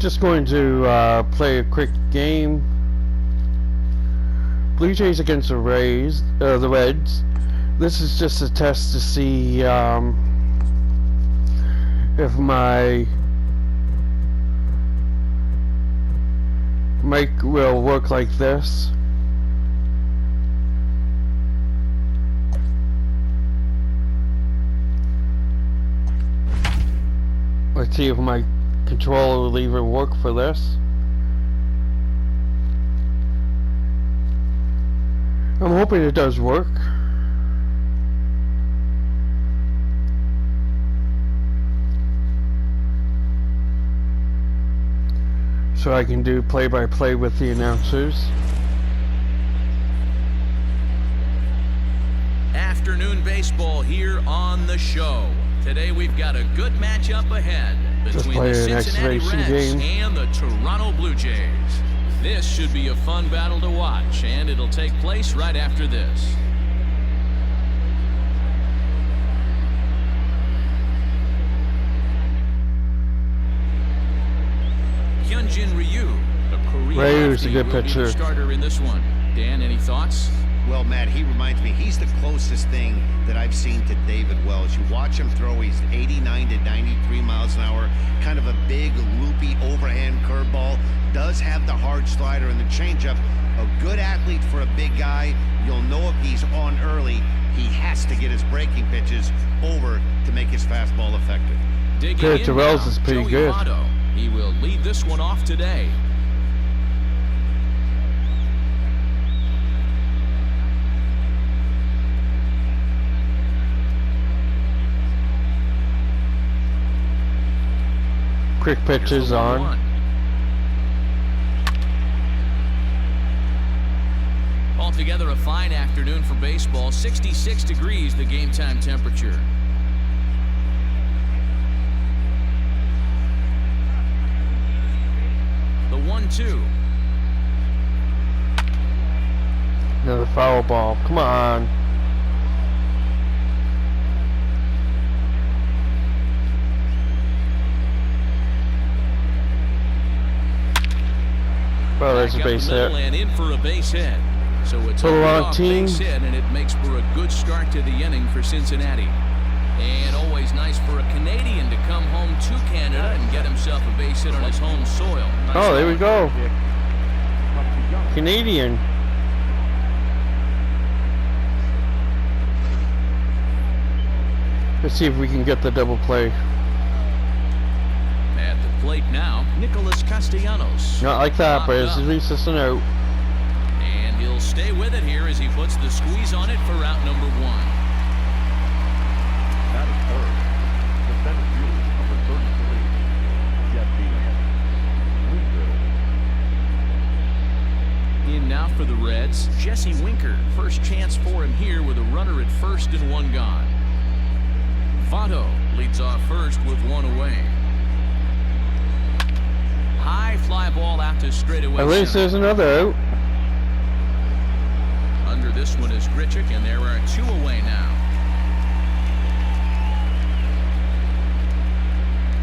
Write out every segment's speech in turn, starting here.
Just going to play a quick game. Blue Jays against the Reds. This is just a test to see if my mic will work like this. Let's see if my controller will even work for this. I'm hoping it does work. So I can do play-by-play with the announcers. Afternoon baseball here on the show. Today we've got a good matchup ahead between the Cincinnati Reds and the Toronto Blue Jays. This should be a fun battle to watch, and it'll take place right after this. Hyunjin Ryu, a Korean Ryu's a good pitcher. Starter in this one. Dan, any thoughts? Well, Matt, he reminds me, he's the closest thing that I've seen to David Wells. You watch him throw, he's 89 to 93 miles an hour, kind of a big, loopy, overhand curveball, does have the hard slider and the changeup. A good athlete for a big guy. You'll know if he's on early, he has to get his breaking pitches over to make his fastball effective. Digging in Wells is pretty good. Votto. He will lead this one off today. Quick pitches on. Altogether a fine afternoon for baseball. 66 degrees the game time temperature. The 1-2. Another foul ball. Come on. Well, there's a base hit. And in for a base hit. So it's a long base hit, and it makes for a good start to the inning for Cincinnati. And always nice for a Canadian to come home to Canada and get himself a base hit on his home soil. Oh, there we go. Canadian. Let's see if we can get the double play. At the plate now, Nicholas Castellanos. Not like that, but it's at least it's an out. And he'll stay with it here as he puts the squeeze on it for route number 1. That is third. The center fielder, number 33, Jesse Winker. In now for the Reds, Jesse Winker. First chance for him here with a runner at first and 1 gone. Votto leads off first with 1 away. High fly ball out to straightaway. At least there's another out. Under this one is Grichuk, and there are 2 away now.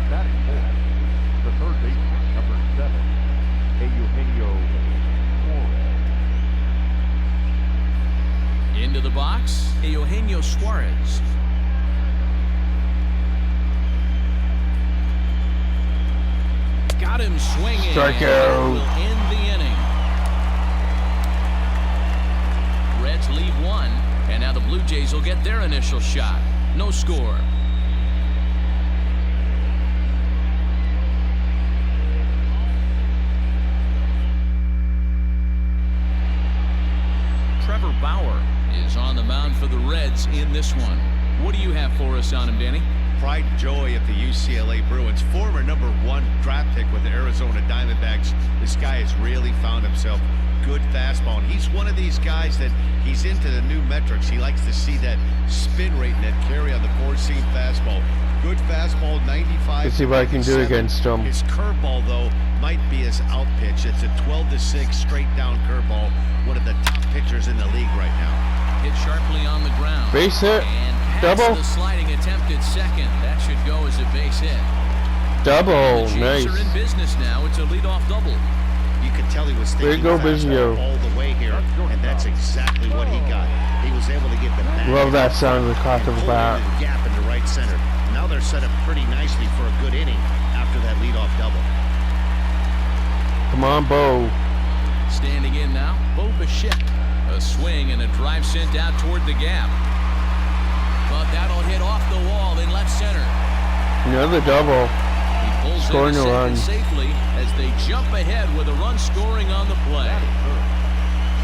Batting fourth, the third baseman, number 7, Eugenio Suarez. Into the box, Eugenio Suarez. Got him swinging. Strikeout. Will end the inning. Reds lead 1, and now the Blue Jays will get their initial shot. No score. Trevor Bauer is on the mound for the Reds in this one. What do you have for us on him, Danny? Pride and joy of the UCLA Bruins, former number 1 draft pick with the Arizona Diamondbacks. This guy has really found himself good fastball, and he's one of these guys that he's into the new metrics. He likes to see that spin rate and that carry on the 4-seam fastball. Good fastball, 95. Let's see what I can do against him. His curveball, though, might be his out pitch. It's a 12-6 straight down curveball. One of the top pitchers in the league right now. Hit sharply on the ground. Base hit. And Double. The sliding attempt at second. That should go as a base hit. Double, The Jays nice. are in business now. It's a leadoff double. You could tell he was Way to thinking go, fastball Biggio. all the way here, and that's exactly what he got. He was able to get the bat Love that sound of the clock of the bat. gap into right center. Now they're set up pretty nicely for a good inning after that leadoff double. Come on, Bo. Standing in now, Bo Bichette. A swing and a drive sent out toward the gap. But that'll hit off the wall in left center. Another double. He pulls Scoring into a run. second safely as they jump ahead with a run scoring on the play.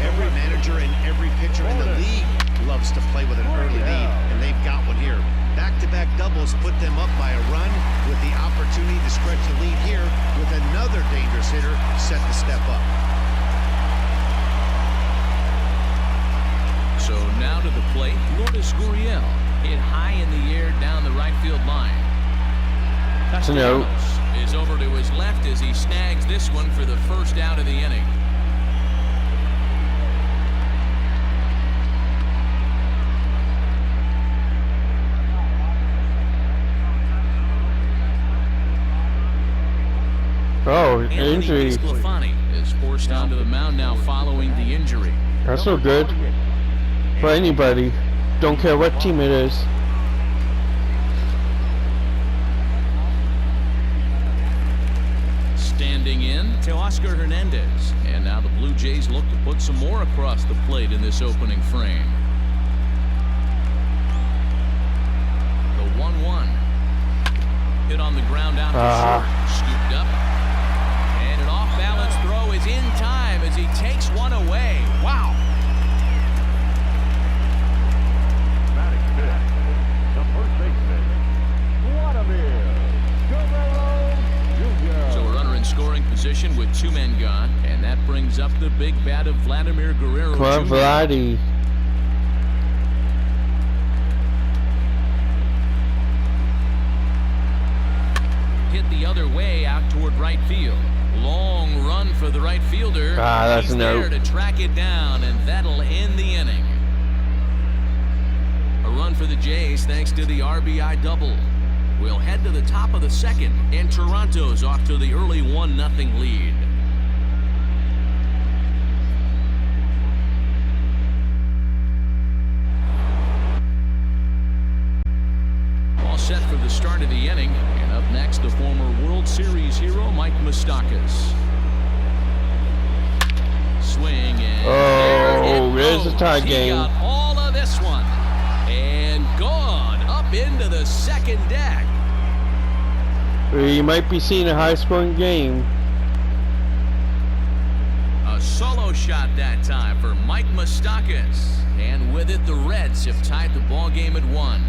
Every manager and every pitcher in the league loves to play with an early lead, and they've got one here. Back-to-back doubles put them up by a run with the opportunity to stretch the lead here with another dangerous hitter set to step up. So now to the plate, Lourdes Gurriel hit high in the air down the right field line. Castellanos is over to his left as he snags this one for the first out of the inning. Oh, Anthony injury. Sclafani is forced onto the mound now following the injury. That's no good for anybody. Don't care what team it is. Standing in, Teoscar Hernandez. And now the Blue Jays look to put some more across the plate in this opening frame. The 1-1. Hit on the ground out to short. Scooped up. And an off-balance throw is in time as he takes one away. Wow. Batting fifth, the first baseman, Vladimir Guerrero Jr. So a runner in scoring position with two men gone. And that brings up the big bat of Vladimir Guerrero Come on, Jr. Vladdy. Hit the other way out toward right field. Long run for the right fielder. That's He's a there no. to track it down, and that'll end the inning. A run for the Jays thanks to the RBI double. We'll head to the top of the second, and Toronto's off to the early 1-0 lead. All set for the start of the inning, and up next, the former World Series hero, Mike Moustakas. Swing and Oh, there it there's a goes. tie He game. got all of this one, and gone up into the second deck. You might be seeing a high-scoring game. A solo shot that time for Mike Moustakas, and with it, the Reds have tied the ball game at 1.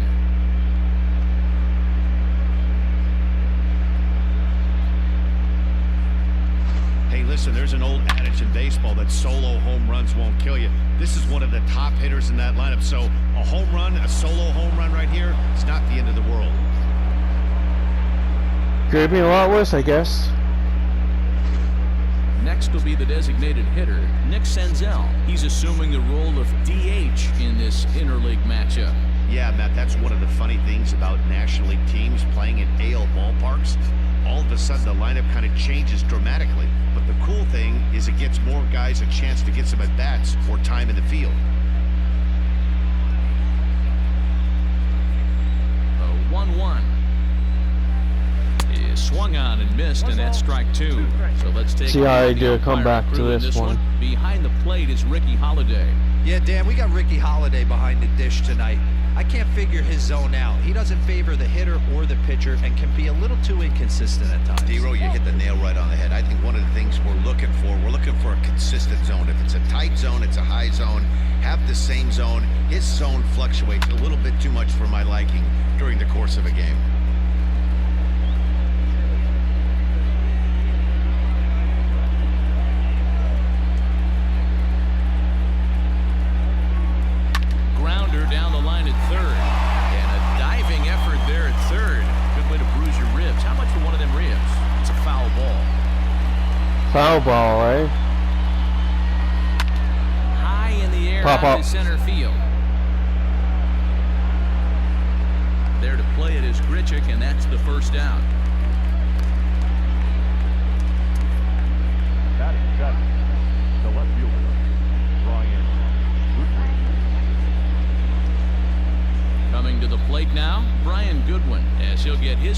Hey, listen, there's an old adage in baseball that solo home runs won't kill you. This is one of the top hitters in that lineup, so a home run, a solo home run right here, it's not the end of the world. Could have been a lot worse, I guess. Next will be the designated hitter, Nick Senzel. He's assuming the role of DH in this interleague matchup. Yeah, Matt, that's one of the funny things about National League teams playing in AL ballparks. All of a sudden, the lineup kind of changes dramatically. But the cool thing is it gets more guys a chance to get some at-bats or time in the field. The 1-1 is swung on and missed, and that's strike 2. So let's take See a look how at I the do a umpire comeback to crew in this one. Behind the plate is Ricky Holiday. Yeah, Dan, we got Ricky Holiday behind the dish tonight. I can't figure his zone out. He doesn't favor the hitter or the pitcher and can be a little too inconsistent at times. D-Row, you hit the nail right on the head. I think one of the things we're looking for a consistent zone. If it's a tight zone, it's a high zone. Have the same zone. His zone fluctuates a little bit too much for my liking during the course of a game. Grounder down the line at third. And a diving effort there at third. Good way to bruise your ribs. How much for one of them ribs? It's a foul ball. Foul ball, eh? High in the air Pop out up. to center field. There to play it is Grichuk, and that's the first out.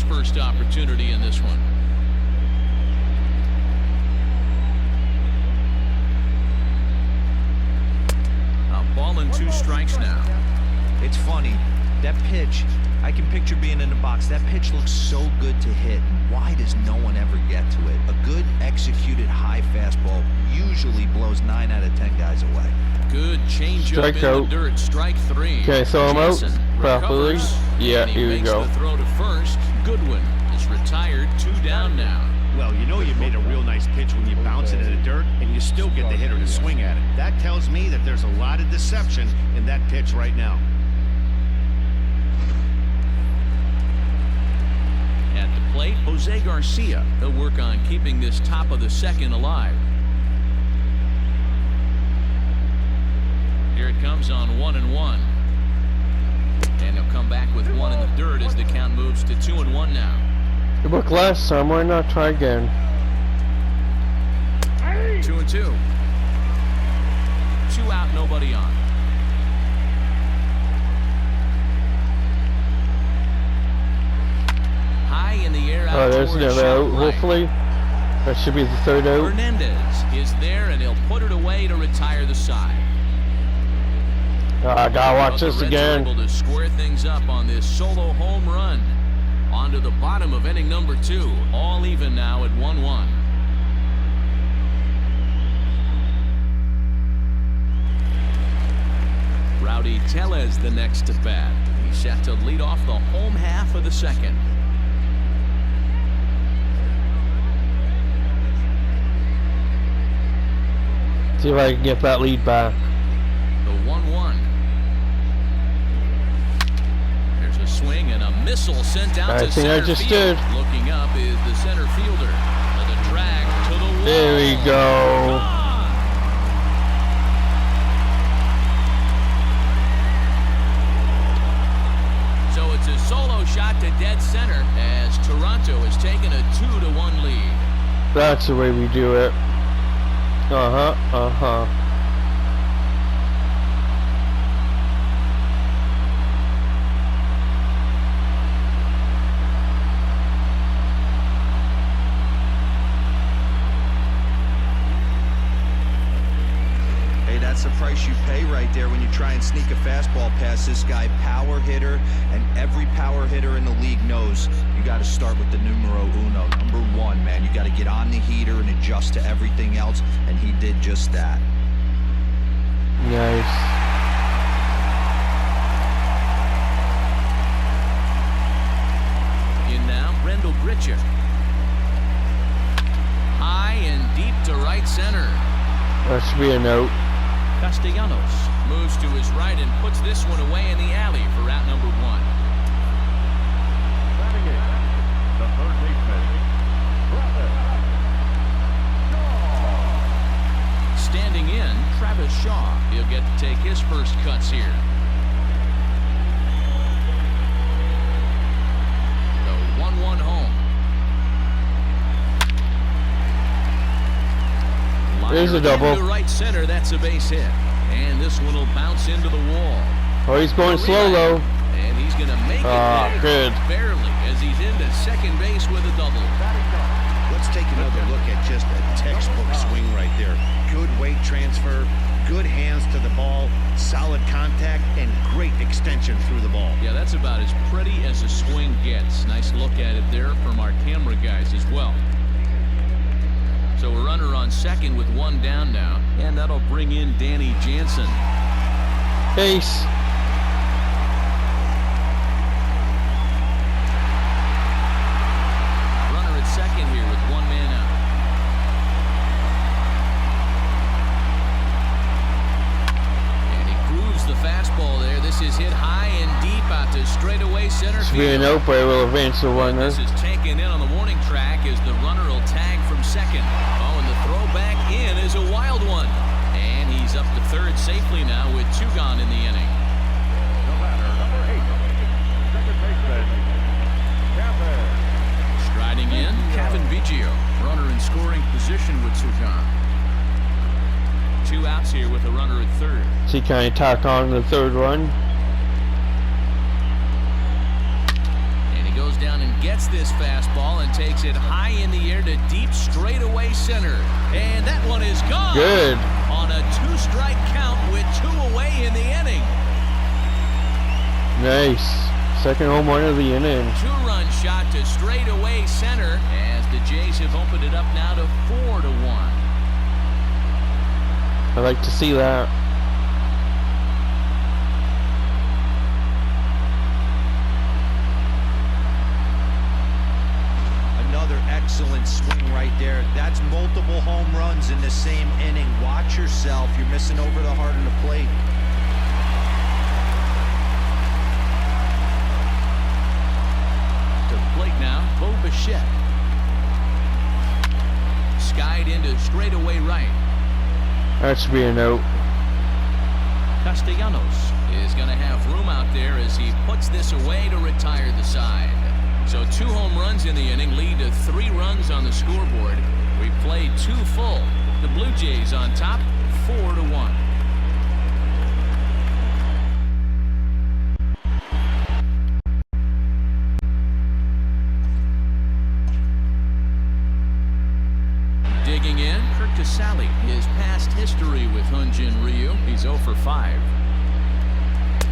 his first opportunity in this one. A ball and 2 strikes now. It's funny, that pitch, I can picture being in the box. That pitch looks so good to hit. Why does no one ever get to it? A good executed high fastball usually blows 9 out of 10 guys away. Good changeup in the dirt. Strike 3. Okay, throw him out Jansen properly. recovers, Yeah, and he here we makes go. the throw to first. Goodwin is retired. 2 down now. Well, you know you made a real nice pitch when you bounce it in the dirt and you still get the hitter to swing at it. That tells me that there's a lot of deception in that pitch right now. At the plate, Jose Garcia. He'll work on keeping this top of the second alive. Here it comes on 1-1. And he'll come back with 1 in the dirt as the count moves to 2-1 now. It worked last time, why not try again? 2-2. 2 out, nobody on. High in the air out. Oh, there's towards another out, short right. hopefully. That should be the 3rd out. Hernandez is there, and he'll put it away to retire the side. I gotta watch But this the Reds are again. able to square things up on this solo home run. On to the bottom of inning number 2. All even now at 1-1. Rowdy Tellez the next to bat. He's set to lead off the home half of the second. See if I can get that lead back. The 1-1. There's a swing and a missile sent out to think I center just field. did. Looking up is the center fielder. With a drag to the wall. There we go. Gone. So it's a solo shot to dead center as Toronto has taken a 2-1 lead. That's the way we do it. Uh-huh. Hey, that's the price you pay right there when you try and sneak a fastball past this guy. Power hitter, and every power hitter in the league knows you got to start with the numero uno, number 1, man. You got to get on the heater and adjust to everything else, and he did just that. Nice. In now, Brendel Gritcher. High and deep to right center. That should be a note. Castellanos moves to his right and puts this one away in the alley for out number 1. Batting in, the third baseman, Travis Shaw. Standing in, Travis Shaw. He'll get to take his first cuts here. The 1-1 home. There's a double. To right center, that's a base hit. And this one will bounce into the wall. Oh, he's going slow though. And he's going to make it there. Good. Barely, as he's into second base with a double. Let's take another look at just a textbook swing right there. Good weight transfer, good hands to the ball, solid contact, and great extension through the ball. Yeah, that's about as pretty as a swing gets. Nice look at it there from our camera guys as well. So a runner on second with 1 down now, and that'll bring in Danny Jansen. Base. Runner at second here with 1 man out. And he grooves the fastball there. This is hit high and deep out to straightaway center Should be a field. note, but it will advance the runner. This is taken in on the warning track as the runner will tag from second. Oh, and the throw back in is a wild one. And he's up to third safely now with 2 gone in the inning. The batter, number 8, second baseman, Kevin. Striding in, Kevin Biggio. Runner in scoring position with 2 gone. 2 outs here with a runner at third. So he kind of tacked on the 3rd run. And he goes down in gets this fastball and takes it high in the air to deep straightaway center. And that one is gone. Good. On a 2-strike count with 2 away in the inning. Nice. Second home run of the inning. 2-run shot to straightaway center as the Jays have opened it up now to 4-1. I like to see that. Another excellent swing right there. That's multiple home runs in the same inning. Watch yourself. You're missing over the heart of the plate. To the plate now, Bo Bichette. Skied into straightaway right. That should be a note. Castellanos is going to have room out there as he puts this away to retire the side. So 2 home runs in the inning lead to 3 runs on the scoreboard. We played 2 full. The Blue Jays on top, 4-1. Digging in, Kirk Casale. His past history with Hyunjin Ryu. He's 0 for 5.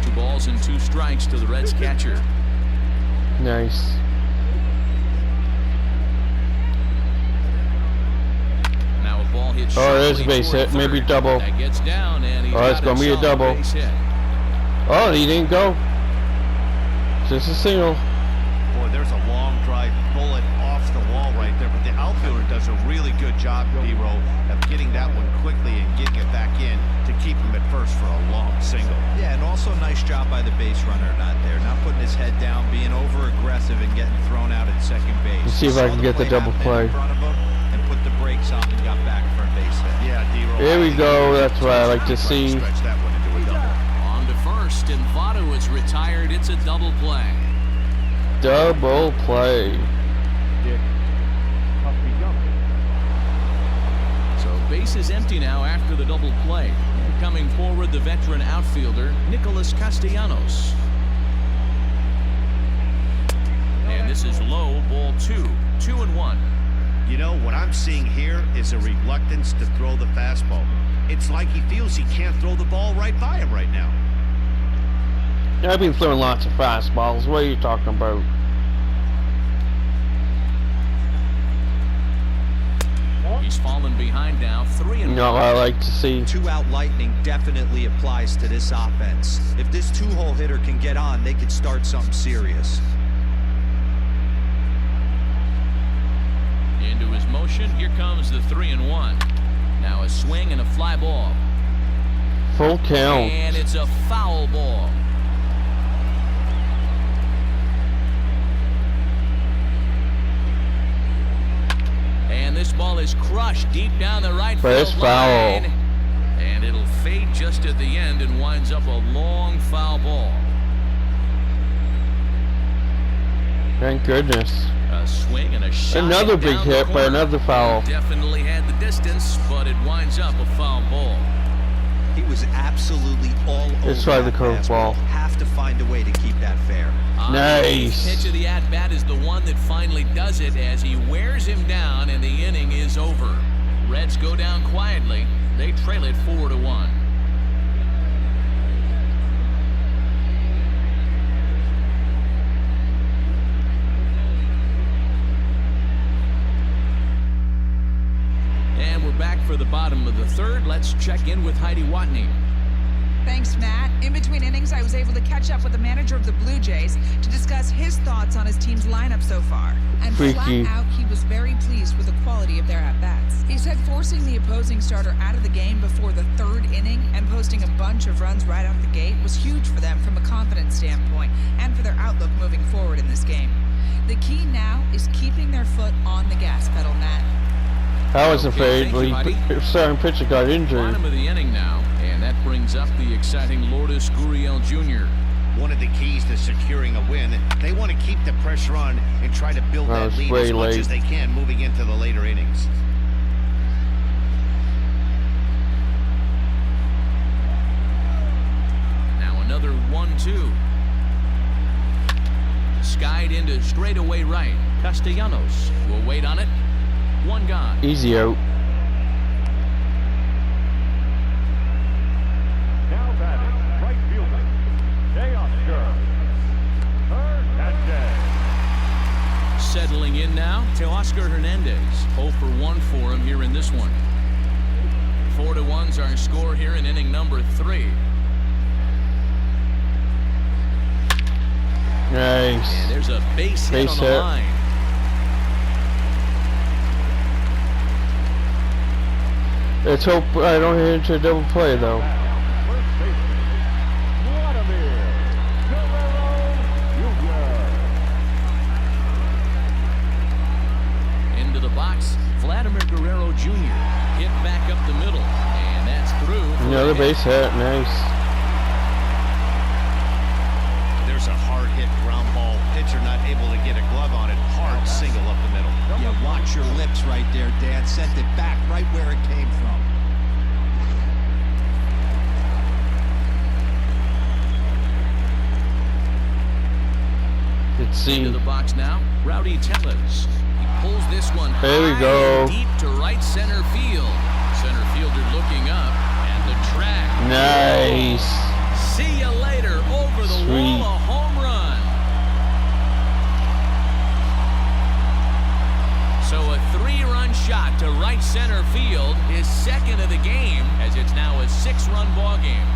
2 balls and 2 strikes to the Reds catcher. Nice. Now a ball hit. Oh, there's a base hit. Maybe double. That gets down and he's Oh, it's got gonna be a solid double. base hit. Oh, he didn't go. Just a single. Boy, there's a long drive bullet off the wall right there, but the outfielder does a really good job, D-Row, of getting that one quickly and getting it back in to keep him at first for a long single. Yeah, and also nice job by the base runner not there. Not putting his head down, being over-aggressive and getting thrown out at second base. Let's see if I can get the double play. In front of him and put the brakes on and got back for a base hit. Yeah, D-Row. Here we go. That's what I like to see. Stretch that one into a double. On to first, and Votto is retired. It's a double play. Double play. Dick Castellanos. So base is empty now after the double play. Coming forward, the veteran outfielder, Nicholas Castellanos. And this is low, ball 2. 2-1. You know, what I'm seeing here is a reluctance to throw the fastball. It's like he feels he can't throw the ball right by him right now. I've been throwing lots of fastballs. What are you talking about? He's fallen behind now, 3-1. No, I like to see. 2-out lightning definitely applies to this offense. If this 2-hole hitter can get on, they could start something serious. Into his motion, here comes the 3-1. Now a swing and a fly ball. Full count. And it's a foul ball. And this ball is crushed deep down the right But field it's foul. line. And it'll fade just at the end and winds up a long foul ball. Thank goodness. A swing and a shot. Another big down the hit, but corner. another foul. Definitely had the distance, but it winds up a foul ball. He was absolutely all over. Let's try the that curveball. fastball. Have to find a way to keep that fair. Nice. The pitch of the at-bat is the one that finally does it as he wears him down and the inning is over. Reds go down quietly. They trail it 4-1. And we're back for the bottom of the third. Let's check in with Heidi Watney. Thanks, Matt. In between innings, I was able to catch up with the manager of the Blue Jays to discuss his thoughts on his team's lineup so far. And Freaky. flat out, he was very pleased with the quality of their at-bats. He said forcing the opposing starter out of the game before the third inning and posting a bunch of runs right out of the gate was huge for them from a confidence standpoint and for their outlook moving forward in this game. The key now is keeping their foot on the gas pedal, Matt. I was afraid thank you, Heidi. the starting pitcher got injured. Bottom of the inning now, and that brings up the exciting Lourdes Gurriel Jr. One of the keys to securing a win, they want to keep the pressure on and try to build that It's lead way as much late. as they can moving into the later innings. Now another 1-2. skied into straightaway right. Castellanos will wait on it. One gone. Easy out. Now batting, right fielder, Teoscar Hernandez. Settling in now, Teoscar Hernandez. 0 for 1 for him here in this one. 4-1's our score here in inning number 3. Nice. And there's a base hit on the hit. line. Let's hope I don't hit into a double play though. First baseman, Vladimir Guerrero Jr. Into the box, Vladimir Guerrero Jr. hit back up the middle, and that's through. for Another a hit. base hit. Nice. There's a hard hit ground ball. Pitcher not able to get a glove on it. Hard single up the middle. Yeah, watch your lips right there, Dan. Sent it back right where it came from. Let's see. Into the box now, Rowdy Tellez. He pulls this one There we high go. and deep to right center field. Center fielder looking up, and the track. Nice. See you later. Over the Sweet. wall, a home run. So a 3-run shot to right center field, his second of the game, as it's now a 6-run ball game.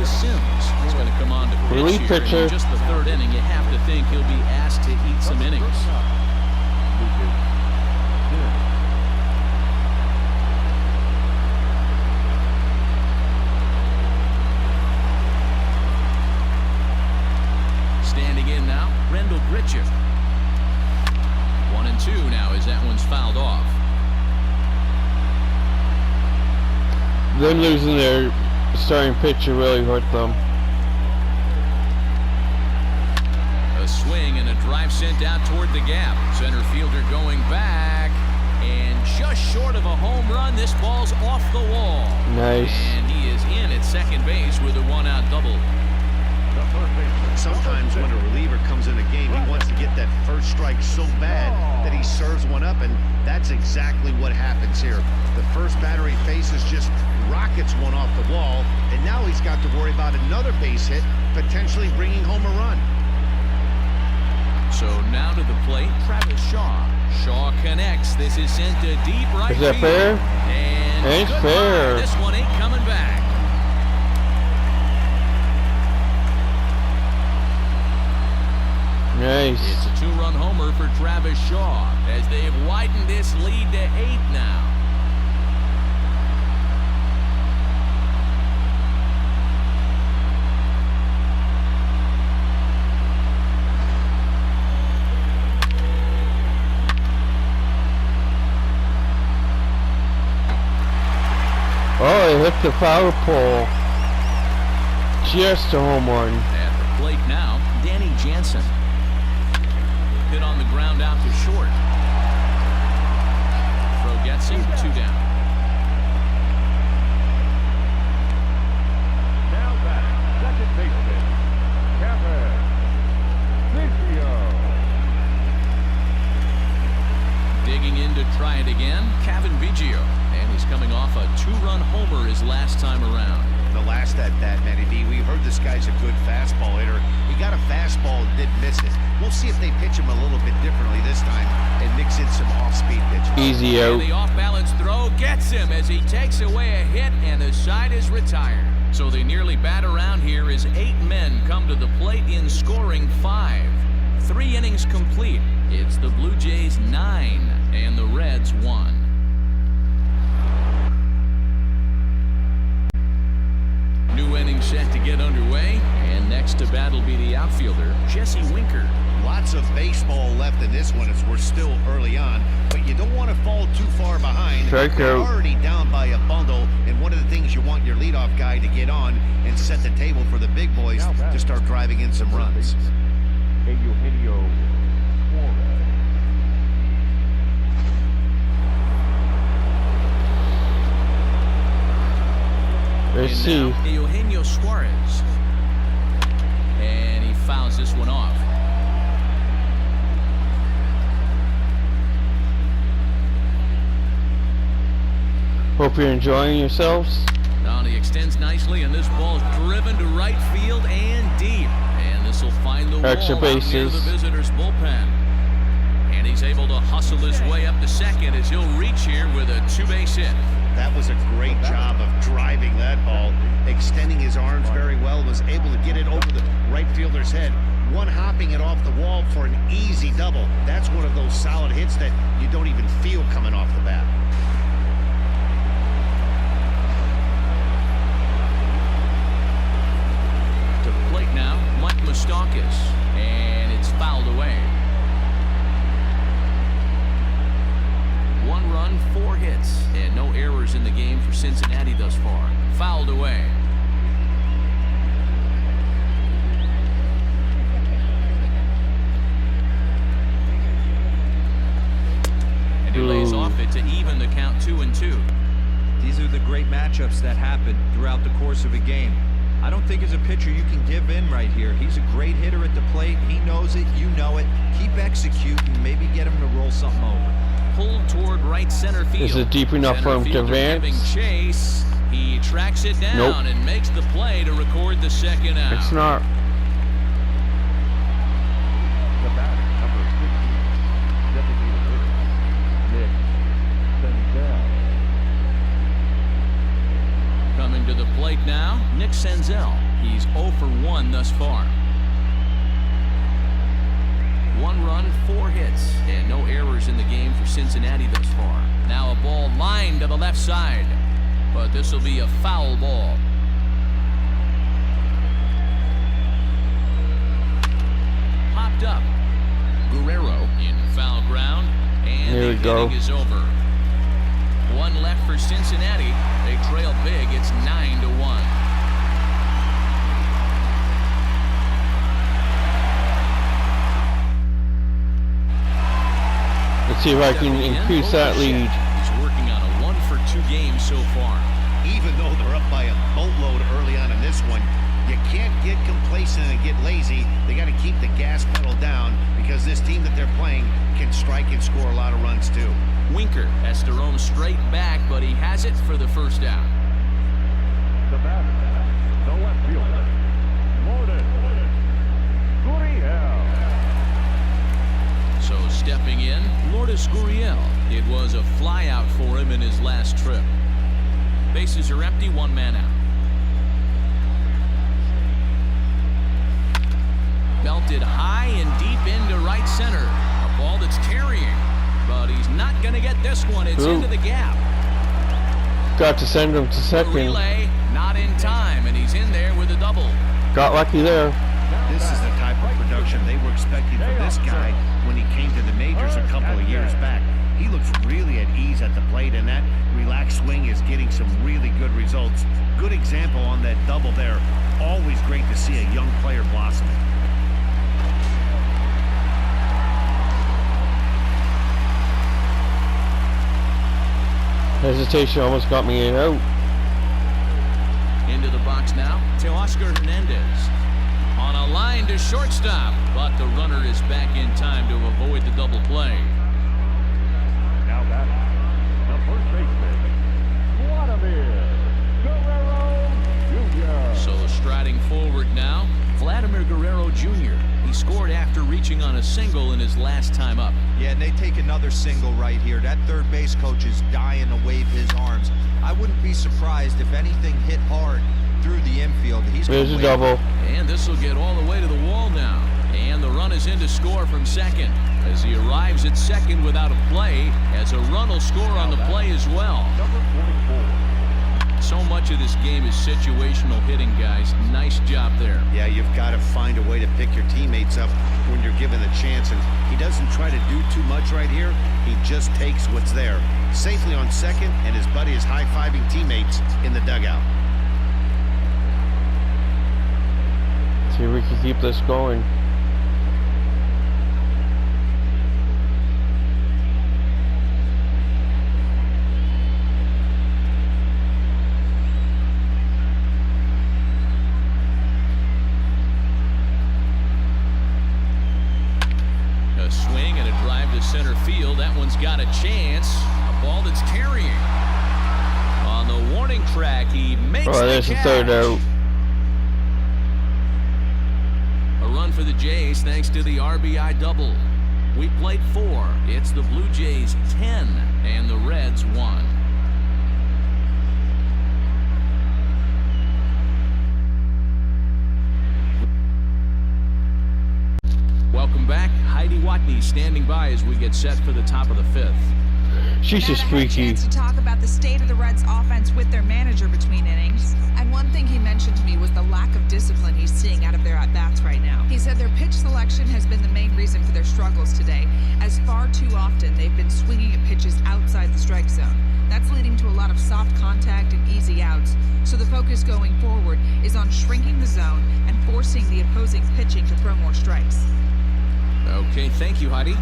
Sims is going to come on to pitch Relief here. pitcher. In just the 3rd inning, you have to think he'll be asked to eat some innings. Standing in now, Rendell Grichuk. 1-2 now as that one's fouled off. Them losing their starting pitcher really hurt them. A swing and a drive sent out toward the gap. Center fielder going back, and just short of a home run, this ball's off the wall. Nice. And he is in at second base with a 1-out double. Sometimes when a reliever comes in a game, he wants to get that first strike so bad that he serves one up, and that's exactly what happens here. The first batter he faces just rockets one off the wall, and now he's got to worry about another base hit, potentially bringing home a run. So now to the plate, Travis Shaw. Shaw connects. This is sent to deep right Is that field. fair? And It's goodbye. fair. This one ain't coming back. Nice. It's a 2-run homer for Travis Shaw as they've widened this lead to 8 now. Oh, it hit the foul pole. Just a home run. At the plate now, Danny Jansen. Hit on the ground out to short. Throw gets him, 2 down. Now batting, second baseman, Kevin Biggio. Digging in to try it again, Kevin Biggio. And he's coming off a 2-run homer his last time around. The last at bat, Matty B, we heard this guy's a good fastball hitter. He got a fastball and did miss it. We'll see if they pitch him a little bit differently this time and mix in some off-speed pitches. Easy And out. the off-balance throw gets him as he takes away a hit, and the side is retired. So they nearly bat around here as 8 men come to the plate in scoring 5. 3 innings complete. It's the Blue Jays 9 and the Reds 1. New inning set to get underway, and next to bat will be the outfielder, Jesse Winker. Lots of baseball left in this one as we're still early on, but but you don't want to fall too far behind. Strike You're out. already down by a bundle, and one of the things you want your leadoff guy to get on and set the table for the big boys to start driving in some runs. Eugenio Suarez. Let's And see. now, Eugenio Suarez. And he fouls this one off. Hope you're enjoying yourselves. Now he extends nicely, and this ball's driven to right field and deep. And this will find the Extra wall out near bases. the visitors' bullpen. And he's able to hustle his way up to second as he'll reach here with a two-base hit. That was a great job of driving that ball, extending his arms very well, was able to get it over the right fielder's head, one hopping it off the wall for an easy double. That's one of those solid hits that you don't even feel coming off the bat. To the plate now, Mike Moustakas, and it's fouled away. 1 run, 4 hits, and no errors in the game for Cincinnati thus far. Fouled away. And he lays Ooh. off it to even the count 2-2. These are the great matchups that happen throughout the course of a game. I don't think as a pitcher you can give in right here. He's a great hitter at the plate. He knows it. You know it. Keep executing. Maybe get him to roll something over. Pulled toward right center field. Is it deep enough for him to Center fielder giving advance? chase. He tracks it down Nope. and makes the play to record the second out. It's not. The batter, number 50, designated hitter, Nick Senzel. Coming to the plate now, Nick Senzel. He's 0 for 1 thus far. 1 run, 4 hits, and no errors in the game for Cincinnati thus far. Now a ball lined to the left side, but this will be a foul ball. Popped up. Guerrero in foul ground, and Here the we go. inning is over. 1 left for Cincinnati. They trail big. It's 9-1. Let's see if I can increase that lead. He's working on a 1 for 2 game so far. Even though they're up by a boatload early on in this one, you can't get complacent and get lazy. They got to keep the gas pedal down because this team that they're playing can strike and score a lot of runs too. Winker has to roam straight back, but he has it for the first out. The batter, the left fielder, Lourdes Gurriel. So stepping in, Lourdes Gurriel. It was a flyout for him in his last trip. Bases are empty, 1 man out. Belted high and deep into right center. A ball that's carrying, but he's not going to get this one. It's Ooh. into the gap. Got to send him to The second. relay, not in time, and he's in there with a double. Got lucky there. This is the type of production they were expecting from this guy when he came to the majors a couple of years back. He looks really at ease at the plate, and that relaxed swing is getting some really good results. Good example on that double there. Always great to see a young player blossoming. Hesitation almost got me out. Into the box now, Teoscar Hernandez. On a line to shortstop, but the runner is back in time to avoid the double play. Now batting, the first baseman, Vladimir Guerrero Jr. So striding forward now, Vladimir Guerrero Jr. He scored after reaching on a single in his last time up. Yeah, and they take another single right here. That third base coach is dying to wave his arms. I wouldn't be surprised if anything hit hard through the infield. He's There's a gonna double. And this will get all the way to the wall now. And the run is in to score from second as he arrives at second without a play, as a run will score on the play as well. Number 44. So much of this game is situational hitting, guys. Nice job there. Yeah, you've got to find a way to pick your teammates up when you're given the chance, and He doesn't try to do too much right here. He just takes what's there. Safely on second, and his buddy is high-fiving teammates in the dugout. See if we can keep this going. A swing and a drive to center field. That one's got a chance. A ball that's carrying. On the warning track, he makes the There's the catch. third out. A run for the Jays thanks to the RBI double. We played 4. It's the Blue Jays 10 and the Reds 1. Welcome back. Heidi Watney standing by as we get set for the top of the 5th. She's Matt, just I had a freaky. chance to talk about the state of the Reds' offense with their manager between innings, and one thing he mentioned to me was the lack of discipline he's seeing out of their at-bats right now. He said their pitch selection has been the main reason for their struggles today, as far too often they've been swinging at pitches outside the strike zone. That's leading to a lot of soft contact and easy outs, so the focus going forward is on shrinking the zone and forcing the opposing pitching to throw more strikes. Okay, thank you, Heidi.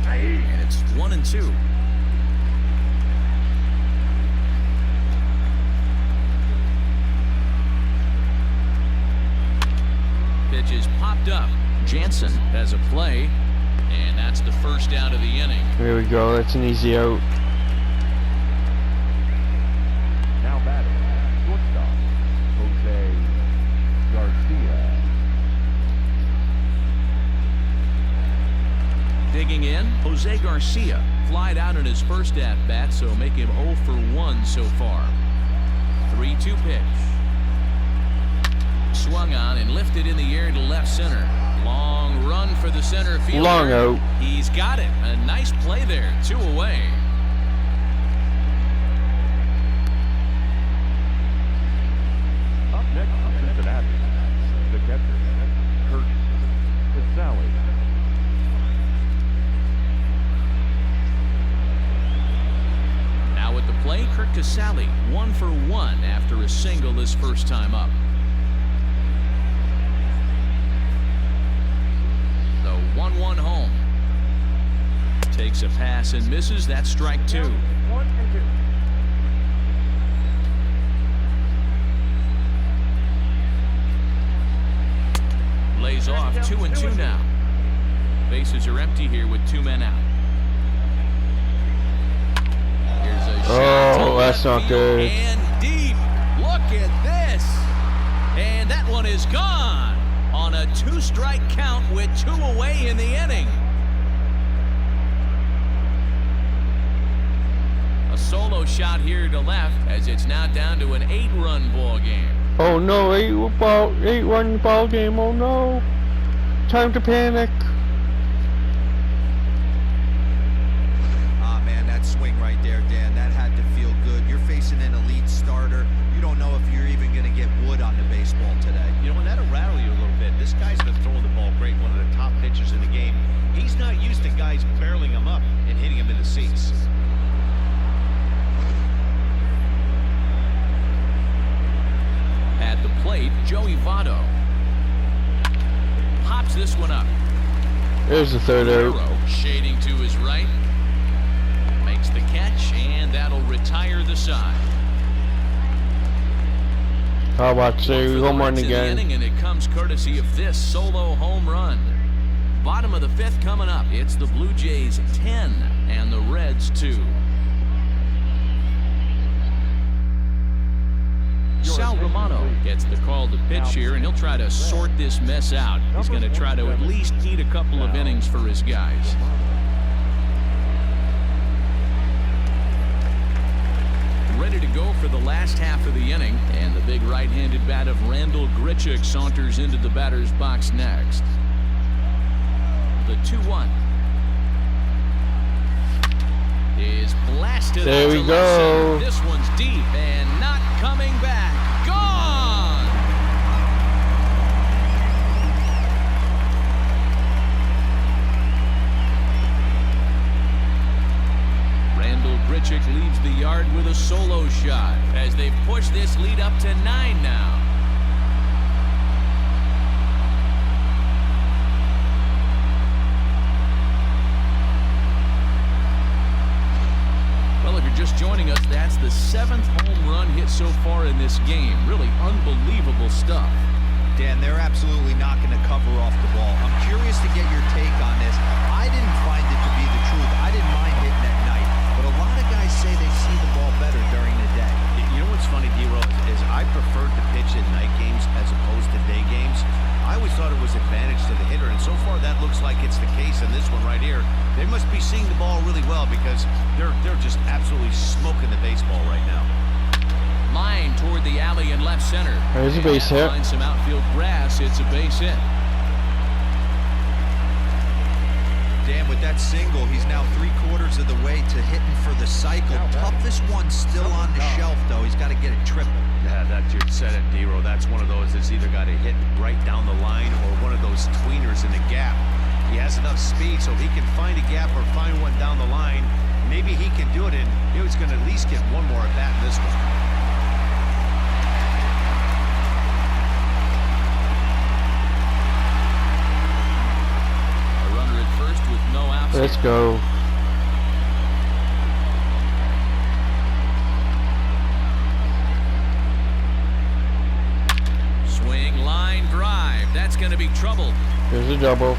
And it's 1-2. Pitch is popped up. Jansen has a play, and that's the first out of the inning. There we go. That's an easy out. Now batting, shortstop, Jose Garcia. Digging in, Jose Garcia flied out in his first at-bat, so make him 0 for 1 so far. 3-2 pitch. Swung on and lifted in the air to left center. Long run for the center fielder. Long out. He's got it. A nice play there. 2 away. Up next from Cincinnati, the catcher, Kurt Casale. Now at the plate, Kurt Casale, 1 for 1 after a single his first time up. The 1-1 home. Takes a pass and misses. That's strike 2. 1-2. Lays off 2-2 now. Bases are empty here with 2 men out. Here's a shot to Oh, left that's not field good. and deep. Look at this. And that one is gone on a 2-strike count with 2 away in the inning. A solo shot here to left as it's now down to an 8-run ball game. Oh no, 8-run ball game. Oh no. Time to panic. Ah, man, that swing right there, Dan, that had to feel good. You're facing an elite starter. You don't know if you're even going to get wood on the baseball today. You know, and that'll rattle you a little bit. This guy's been throwing the ball great, one of the top pitchers in the game. He's not used to guys barreling him up and hitting him in the seats. At the plate, Joey Votto pops this one up. There's the third out. Guerrero shading to his right, makes the catch, and that'll retire the side. How about say For the home run Reds in the again? inning, and it comes courtesy of this solo home run. Bottom of the 5th coming up. It's the Blue Jays 10 and the Reds 2. Sal Romano gets the call to pitch here, and he'll try to sort this mess out. He's going to try to at least eat a couple of innings for his guys. Ready to go for the last half of the inning, and the big right-handed bat of Randal Grichuk saunters into the batter's box next. The 2-1 is blasted. There out to we left go. center. This one's deep and not coming back. finds the yard with a solo shot as they've pushed this lead up to 9 now. Well, if you're just joining us, that's the 7th home run hit so far in this game. Really unbelievable stuff. Dan, they're absolutely not going to cover off the ball. I'm curious to get your take on this. I didn't find it to be the truth. I didn't mind hitting at night, but a lot of guys say they see the ball better during the day. You know what's funny, D-Roll, is I preferred to pitch in night games as opposed to day games. I always thought it was advantage to the hitter, and so far that looks like it's the case in this one right here. They must be seeing the ball really well because they're just absolutely smoking the baseball right now. Line toward the alley in left center. There's a base hit. Finds some outfield grass. It's a base hit. Dan, with that single, he's now 3/4 of the way to hitting for the cycle. Toughest one still on the shelf, though. He's got to get a triple. Yeah, that you said it, D-Roll. That's one of those that's either got to hit right down the line or one of those tweeners in the gap. He has enough speed so he can find a gap or find one down the line. Maybe he can do it, and he's going to at least get one more at bat in this one. Let's go. Swing, line, drive. That's going to be trouble. There's a double.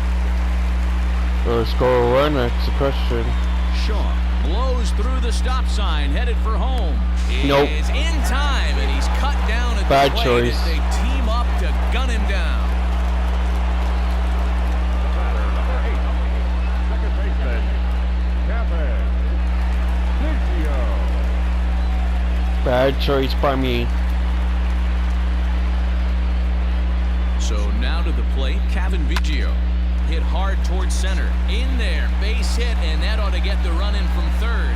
Will it score a run? That's the question. Shaw blows through the stop sign, headed for home. Nope. Is in time, and he's cut down at Bad the plate choice. as they team up to gun him down. Bad choice by me. So now to the plate, Cavan Biggio. Hit hard towards center. In there, base hit, and that ought to get the run in from third.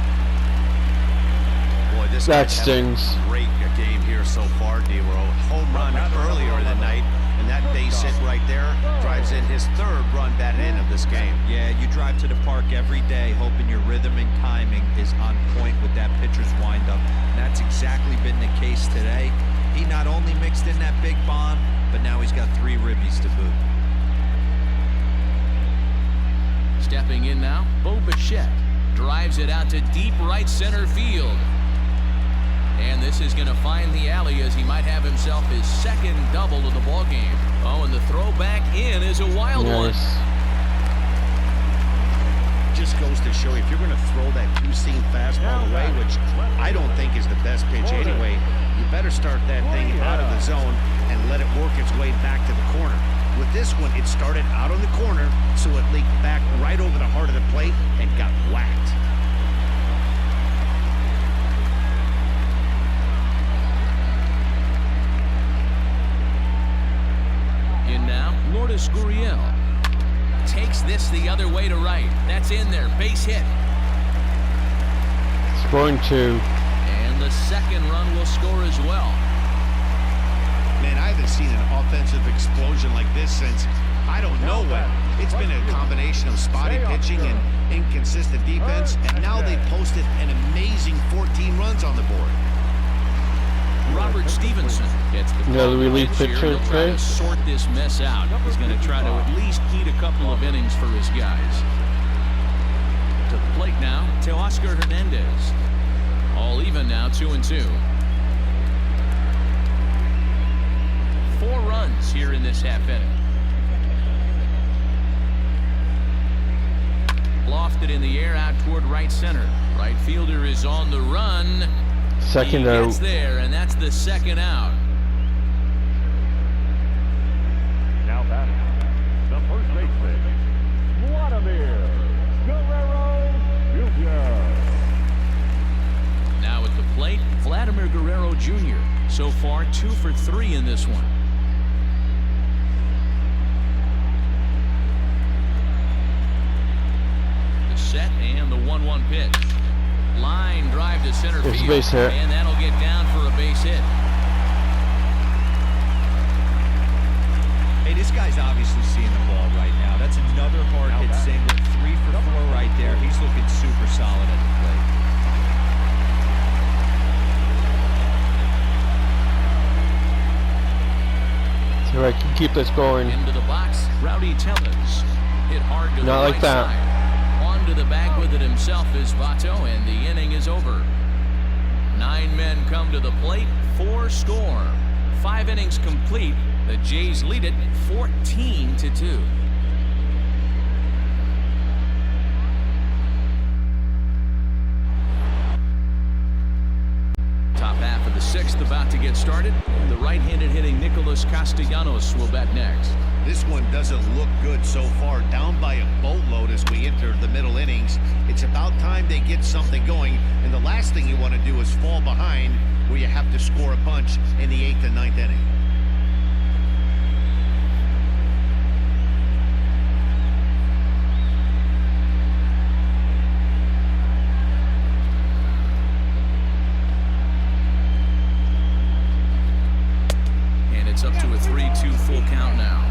Boy, this That guy's having stings. a great game here so far, D-Roll. Home run earlier in the night, and that base hit right there drives in his 3rd run batted in of this game. Yeah, you drive to the park every day hoping your rhythm and timing is on point with that pitcher's windup. And that's exactly been the case today. He not only mixed in that big bomb, but now he's got 3 ribbies to boot. Stepping in now, Bo Bichette drives it out to deep right center field. And this is going to find the alley as he might have himself his 2nd double of the ball game. Oh, and the throw back in is a wild one. Just goes to show you, if you're going to throw that 2-seam fastball away, which I don't think is the best pitch anyway, you better start that thing out of the zone and let it work its way back to the corner. With this one, it started out on the corner, so it leaked back right over the heart of the plate and got whacked. In now, Lourdes Gurriel takes this the other way to right. That's in there, base hit. Scoring 2. And the 2nd run will score as well. Man, I haven't seen an offensive explosion like this since I don't know when. It's been a combination of spotty pitching and inconsistent defense, and now they've posted an amazing 14 runs on the board. Robert Stevenson gets the Another relief pitch here. pitcher He'll try today. to sort this mess out. He's going to try to at least eat a couple of innings for his guys. To the plate now, Teoscar Hernandez. All even now, 2-2. 4 runs here in this half inning. Lofted in the air out toward right center. Right fielder is on the run. 2nd He out. gets there, and that's the 2nd out. Now batting, the first baseman, Vladimir Guerrero Jr. Now at the plate, Vladimir Guerrero Jr. So far, 2 for 3 in this one. The set and the 1-1 pitch. Line drive to center There's a field, base hit. and that'll get down for a base hit. Hey, this guy's obviously seeing the ball right now. That's another hard hit single. 3 for 4 right there. He's looking super solid at the plate. keep this going. Into the box, Rowdy Tellez. Hit hard to the Not like right that. side. On to the bag with it himself is Votto, and the inning is over. 9 men come to the plate, 4 score. 5 innings complete. The Jays lead it 14-2. Top half of the 6th about to get started. The right-handed hitting Nicholas Castellanos will bat next. This one doesn't look good so far. Down by a boatload as we enter the middle innings. It's about time they get something going. And the last thing you want to do is fall behind where you have to score a bunch in the 8th and 9th inning. And it's up to a 3-2 full count now.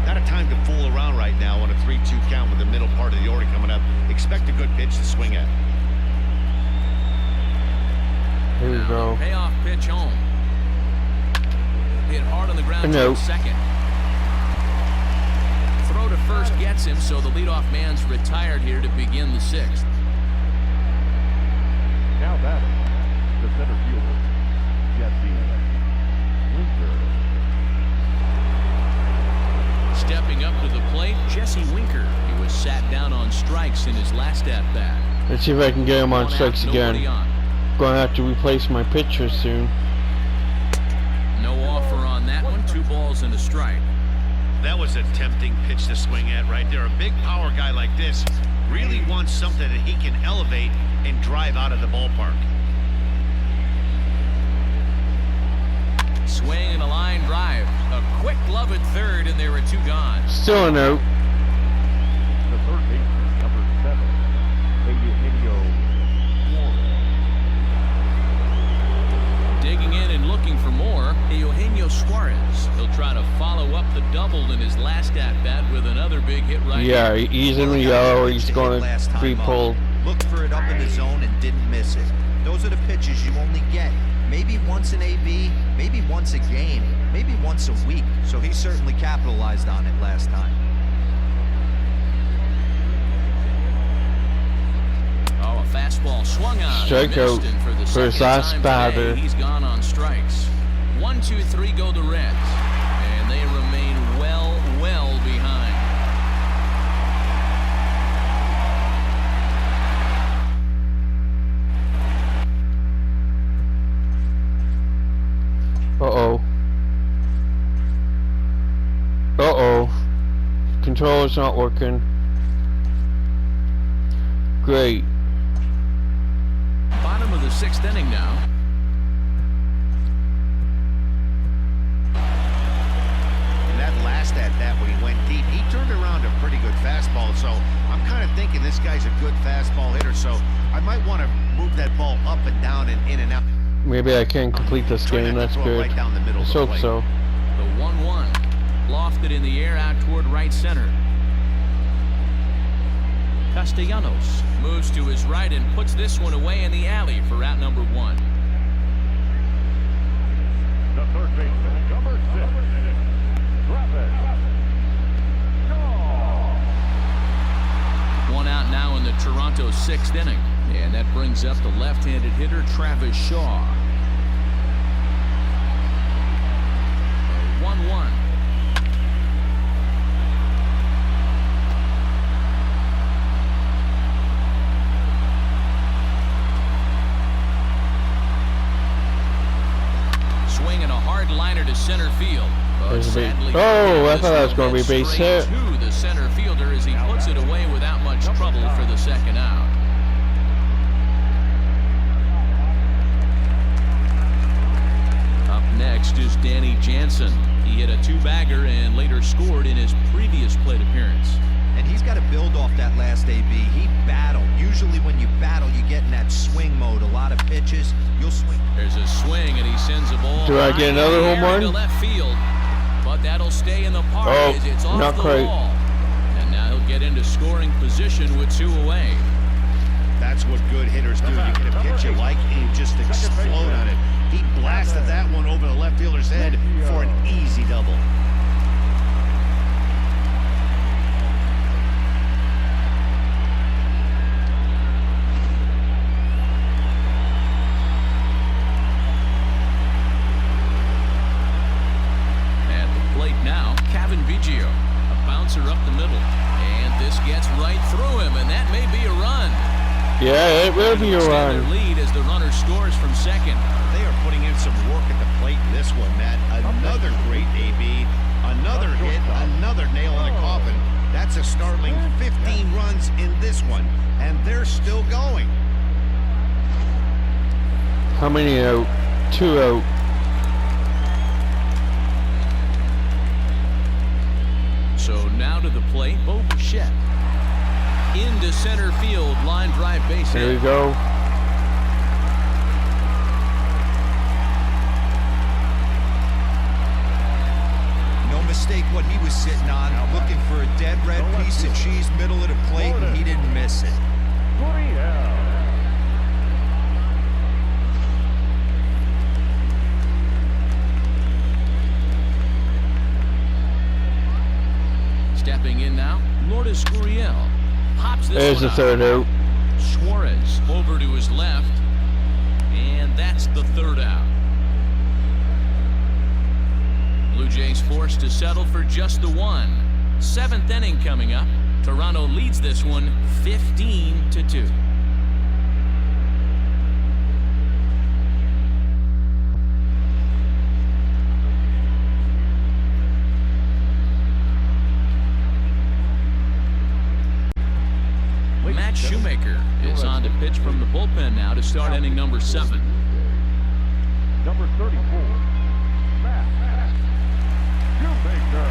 Not a time to fool around right now on a 3-2 count with the middle part of the order coming up. Expect a good pitch to swing at. Here we go. Payoff pitch home. Hit hard on the ground No. towards second. Throw to first gets him, so the leadoff man's retired here to begin the 6th. Now batting, the center fielder, Jesse Winker. Stepping up to the plate, Jesse Winker. He was sat down on strikes in his last at-bat. Let's see if I can get him on 1 out, strikes nobody again. on. Gonna have to replace my pitcher soon. No offer on that one. 2 balls and a strike. That was a tempting pitch to swing at right there. A big power guy like this really wants something that he can elevate and drive out of the ballpark. Swing and a line drive. A quick glove at third, and there were 2 gone. Still a note. The third baseman, number 7, Eugenio Suarez. Digging in and looking for more, Eugenio Suarez. He'll try to follow up the double in his last at-bat with another big hit right Yeah, here. he's in the yellow. He's going to be pulled. Looked for it up in the zone and didn't miss it. Those are the pitches you only get. Maybe once an AB, maybe once a game, maybe once a week. So he certainly capitalized on it last time. Oh, a fastball swung on. Strikeout Missed, and for the for his second last time batter. today, he's gone on strikes. 1, 2, 3 go the Reds. And they remain well behind. Uh-oh. Uh-oh. Controller's not working. Great. Bottom of the 6th inning now. In that last at-bat when he went deep, he turned around a pretty good fastball. So I'm kind of thinking this guy's a good fastball hitter. So I might want to move that ball up and down and in and out. Maybe I can complete this Try game. not to That's throw it good. right down the middle of Let's the hope plate. so. The 1-1. Lofted in the air out toward right center. Castellanos moves to his right and puts this one away in the alley for out number 1. The third baseman, number 6, Travis Shaw. 1 out now in the Toronto 6th inning. And that brings up the left-handed hitter, Travis Shaw. 1-1. Swinging a hard liner to center field. But There's a base- sadly, Oh, I this thought that was one gonna be a went base straight hit. to the center fielder as he puts it away without much trouble for the 2nd out. Up next is Danny Jansen. He hit a 2-bagger and later scored in his previous plate appearance. And he's got to build off that last AB. He battled. Usually when you battle, you get in that swing mode. A lot of pitches, you'll swing. There's a swing and he sends a ball. Do I high get in another the home air run? into left field, but that'll stay in the park Oh, as it's off not the quite. wall. And now he'll get into scoring position with 2 away. That's what good hitters do. You get a pitch you like and you just explode on it. He blasted that one over the left fielder's head for an easy double. Yeah, it will be a Extend their run. lead as the runner scores from second. They are putting in some work at the plate in this one, Matt. Another great AB, another hit, another nail in the coffin. That's a startling 15 runs in this one, and they're still going. How many out? 2 out. So now to the plate, Bo Bichette. Into center field, line drive base There hit. we go. No mistake what he was sitting on, looking for a dead red piece of cheese middle of the plate, and he didn't miss it. Gurriel. Stepping in now, Lourdes Gurriel. Pops this There's one the up. third out. Suarez over to his left. And that's the third out. Blue Jays forced to settle for just the one. 7th inning coming up. Toronto leads this one 15-2. Matt Shoemaker is on to pitch from the bullpen now to start inning number 7. Number 34, Matt Shoemaker.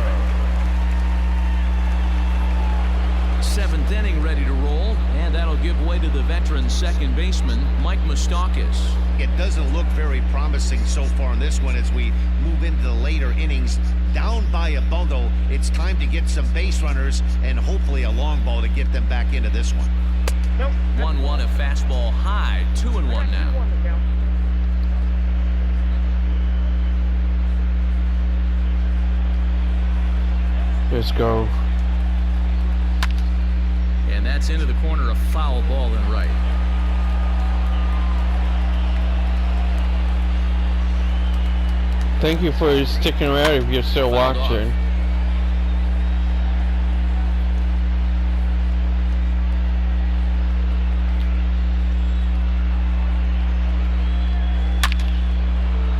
7th inning ready to roll, and that'll give way to the veteran second baseman, Mike Moustakas. It doesn't look very promising so far in this one as we move into the later innings. Down by a bundle, it's time to get some base runners and hopefully a long ball to get them back into this one. 1-1 a fastball high, 2-1 now. Let's go. And that's into the corner, a foul ball in right. Thank you for sticking around if you're still Fouled watching. off.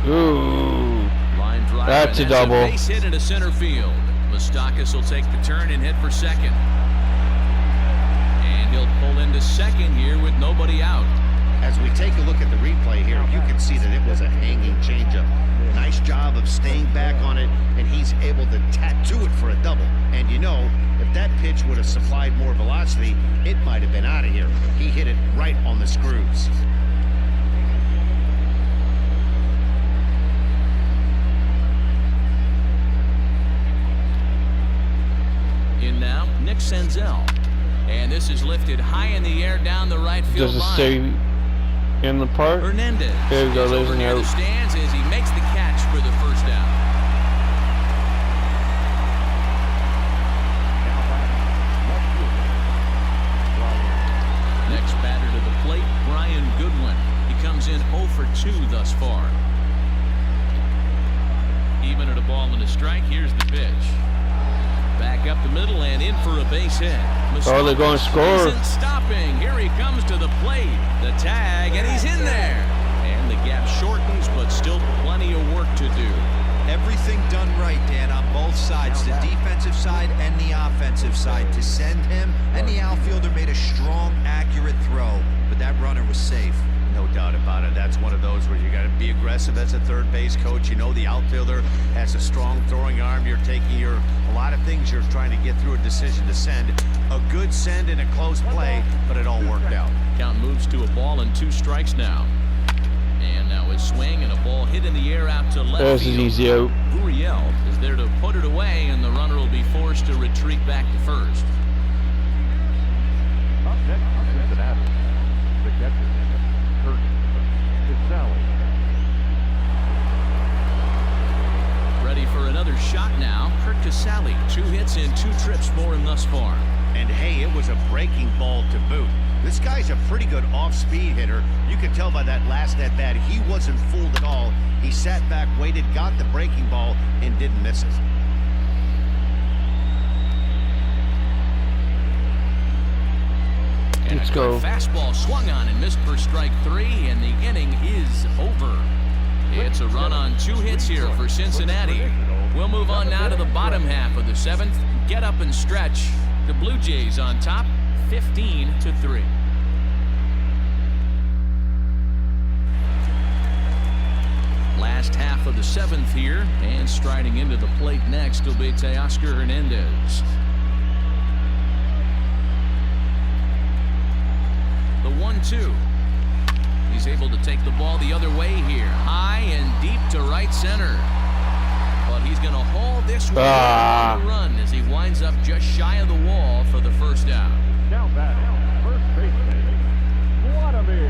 Ooh. Line drive. That's and a double. base hit into center field. Moustakas will take the turn and hit for second. And he'll pull into second here with nobody out. As we take a look at the replay here, you can see that it was a hanging changeup. Nice job of staying back on it, and he's able to tattoo it for a double. And you know, if that pitch would have supplied more velocity, it might have been out of here. He hit it right on the screws. In now, Nick Senzel. And this is lifted high in the air down the right field Does it line. stay in the park? Hernandez There we go, is there's over an near the out. stands as he makes the catch for the first down. Next batter to the plate, Brian Goodwin. He comes in 0 for 2 thus far. Even at a ball and a strike, here's the pitch. Back up the middle and in for a base hit. Oh, they're going to score. Isn't stopping. Here he comes to the plate. The tag, and he's in there. And the gap shortens, but still plenty of work to do. Everything done right, Dan, on both sides, the defensive side and the offensive side. To send him, and the outfielder made a strong, accurate throw, but that runner was safe. No doubt about it. That's one of those where you got to be aggressive as a third base coach. You know the outfielder has a strong throwing arm. You're taking a lot of things you're trying to get through a decision to send. A good send in a close play, but it all worked out. Count moves to a ball and 2 strikes now. And now a swing and a ball hit in the air out to left There's an field. easy out. Gurriel is there to put it away, and the runner will be forced to retreat back to first. Up next for Cincinnati, the catcher, Kurt Casale. Ready for another shot now. Kurt Casale, 2 hits in 2 trips for him thus far. And hey, it was a breaking ball to boot. This guy's a pretty good off-speed hitter. You could tell by that last at-bat, he wasn't fooled at all. He sat back, waited, got the breaking ball, and didn't miss it. And Let's A go. good fastball swung on and missed for strike 3, and the inning is over. It's a run on 2 hits here for Cincinnati. We'll move on now to the bottom half of the 7th. Get up and stretch. The Blue Jays on top, 15-3. Last half of the 7th here, and striding into the plate next will be Teoscar Hernandez. The 1-2. He's able to take the ball the other way here, high and deep to right center. But he's going to haul this one on the run as he winds up just shy of the wall for the first out. Now batting, first baseman, Vladimir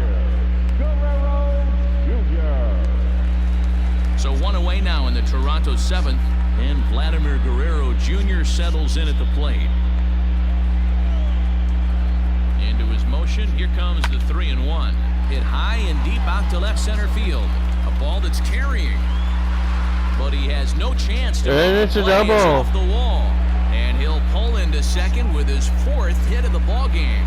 Guerrero Jr. So 1 away now in the Toronto 7th, and Vladimir Guerrero Jr. settles in at the plate. Into his motion, here comes the 3-1. Hit high and deep out to left center field. A ball that's carrying. But he has no chance to And it's a play. It's double. off the wall. And he'll pull into second with his 4th hit of the ball game.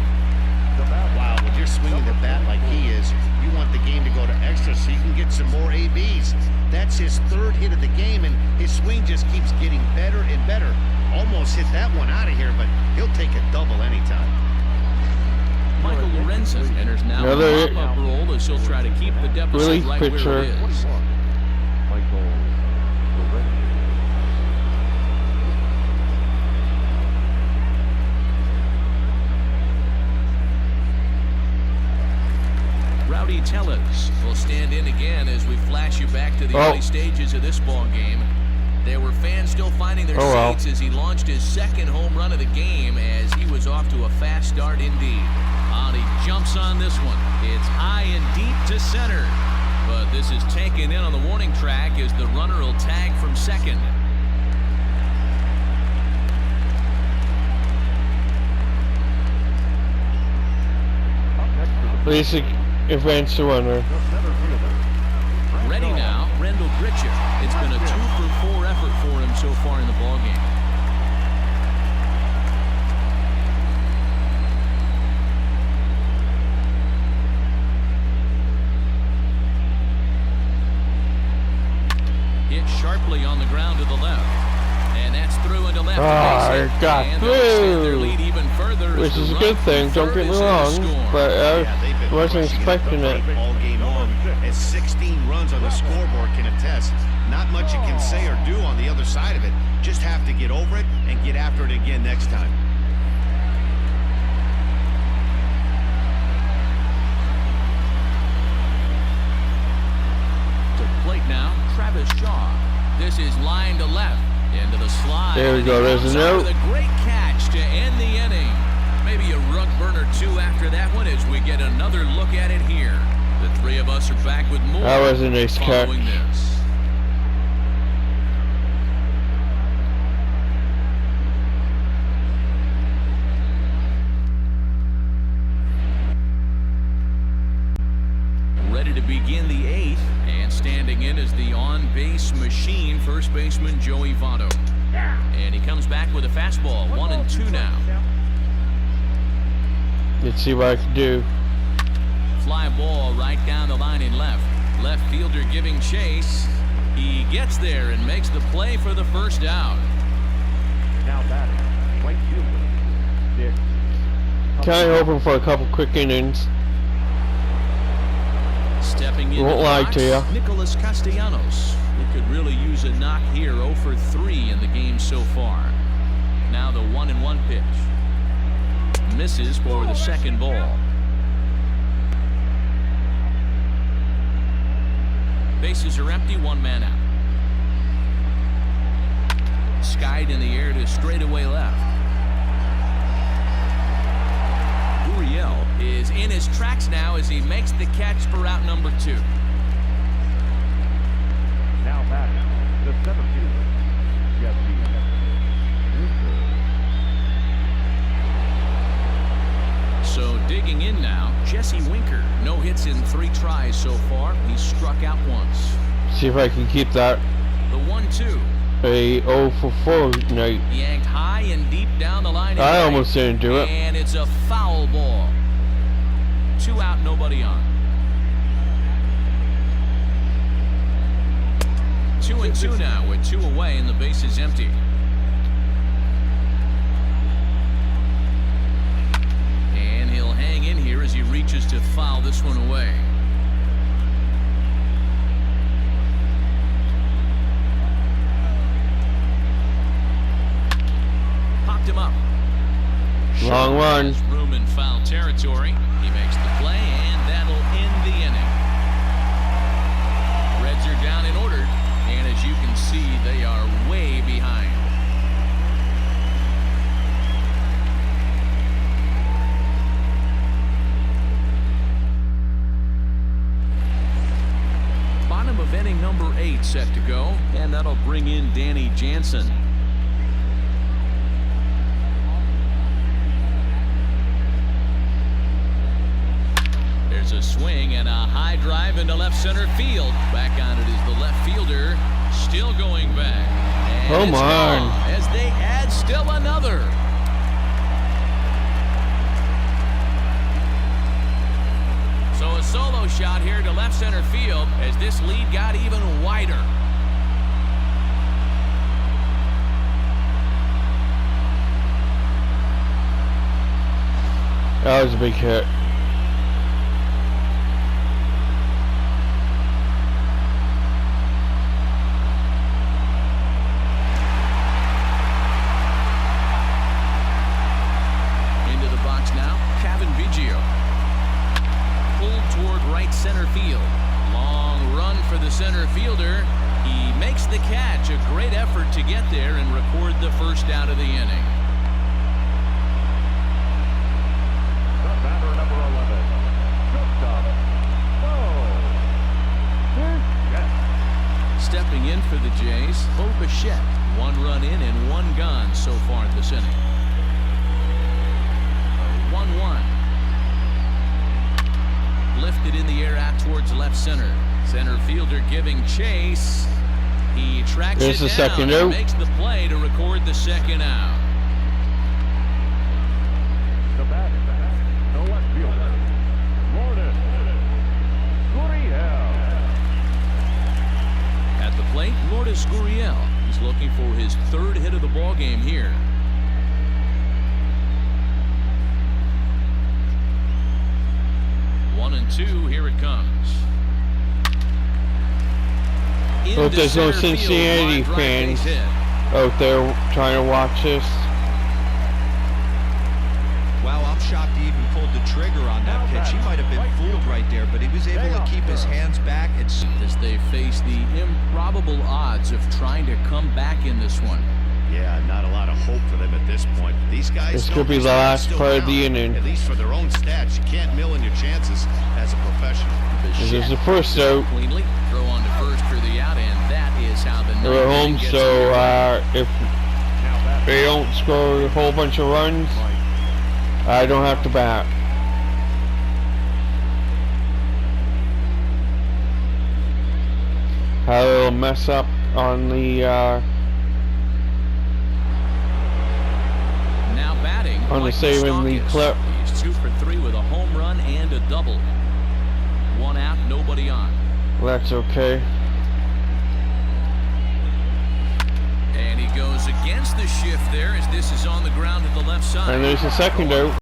Wow, when you're swinging the bat like he is, you want the game to go to extra so you can get some more ABs. That's his 3rd hit of the game, and his swing just keeps getting better and better. Almost hit that one out of here, but he'll take a double anytime. Michael Lorenzen enters now in Another the pop-up role as he'll try to keep the deficit relief right pitcher. where it is. Michael Lorenzen. Rowdy Tellez will stand in again as we flash you back to the early stages of this ball game. There were fans still finding their seats as he launched his 2nd home run of the game as he was off to a fast start indeed. And he jumps on this one. It's high and deep to center. But this is taken in on the warning track as the runner will tag from second. Basic event surrender. Ready now, Randall Grichuk. It's been a 2-for-4 effort for him so far in the ballgame. Hit sharply on the ground to the left. And that's through into left. It got and they'll extend their through. lead even further as Which the is a run good from thing, don't third get me is in to wrong, score. but Yeah, I they've been wasn't crushing expecting it. all game long, as 16 runs on the scoreboard can attest. Not much you can say or do on the other side of it. Just have to get over it and get after it again next time. To the plate now, Travis Shaw. This is line to left. Into the slide. There we and go, he there's comes a up note. with a great catch to end the inning. Maybe a rug burner 2 after that one as we get another look at it here. The 3 of us are back with more. That was a nice catch. following this. Ready to begin the 8th, and standing in is the on-base machine, first baseman Joey Votto. And he comes back with a fastball, 1-2 now. Let's see what I can do. Fly ball right down the line in left. Left fielder giving chase. He gets there and makes the play for the first out. Now batting, right fielder, Nick. Kind of hoping for a couple quick innings. Stepping in Won't the lie box, to ya. Nicholas Castellanos. He could really use a knock here, 0 for 3 in the game so far. Now the 1-1 pitch. Misses for the second ball. Bases are empty, 1 man out. Skied in the air to straightaway left. Gurriel is in his tracks now as he makes the catch for out number 2. Now batting, the center fielder, Jesse Winker. So digging in now, Jesse Winker. No hits in 3 tries so far. He's struck out once. See if I can keep that The 1-2. a 0 for 4 night. Yanked high and deep down the line. I almost didn't do it. And it's a foul ball. out, nobody on. 2-2 now with 2 away and the base is empty. And he'll hang in here as he reaches to foul this one away. Popped him up. Long one. Has room in foul territory. He makes the play, and that'll end the inning. Reds are down in order, and as you can see, they are way behind. Bottom of inning number 8 set to go, and that'll bring in Danny Jansen. There's a swing and a high drive into left center field. Back on it is the left fielder, still going back. And Come it's on. gone as they add still another. So a solo shot here to left center field as this lead got even wider. That was a big hit. Into the box now, Kevin Biggio. Pulled toward right center field. Long run for the center fielder. He makes the catch. A great effort to get there and record the first out of the inning. The batter, number 11, Gustav Bichette. Stepping in for the Jays, Bo Bichette. 1 run in and 1 gone so far this inning. 1-1. Lifted in the air out towards left center. Center fielder giving chase. He tracks There's it the down second and out. makes the play to record the second out. The batter, the left fielder, Lourdes Gurriel. At the plate, Lourdes Gurriel. He's looking for his 3rd hit of the ball game here. One and 2, here it comes. Hope Into there's no center field, Cincinnati line drive fans base hit. out there trying to watch this. Wow, I'm shocked he even pulled the trigger on that pitch. He might have been fooled right there, but he was able to keep his hands back. It's As they face the improbable odds of trying to come back in this one. Yeah, not a lot of hope for them at this point. These guys This know could be this the game's last still part of down. the inning. At least for their own stats, you can't mill in your chances as a professional. This is the first Bichette out. cleanly, throw on to first for the out, and that is how the They're at ninth home, inning gets so underway. if they don't score a whole bunch of runs, I don't have to bat. Had a little mess up on the Now batting on the Mike saving the Moustakas. clip. He's 2 for 3 with a home run and a double. 1 out, nobody on. That's okay. And he goes against the shift there as this is on the ground to the left side. And there's a second out.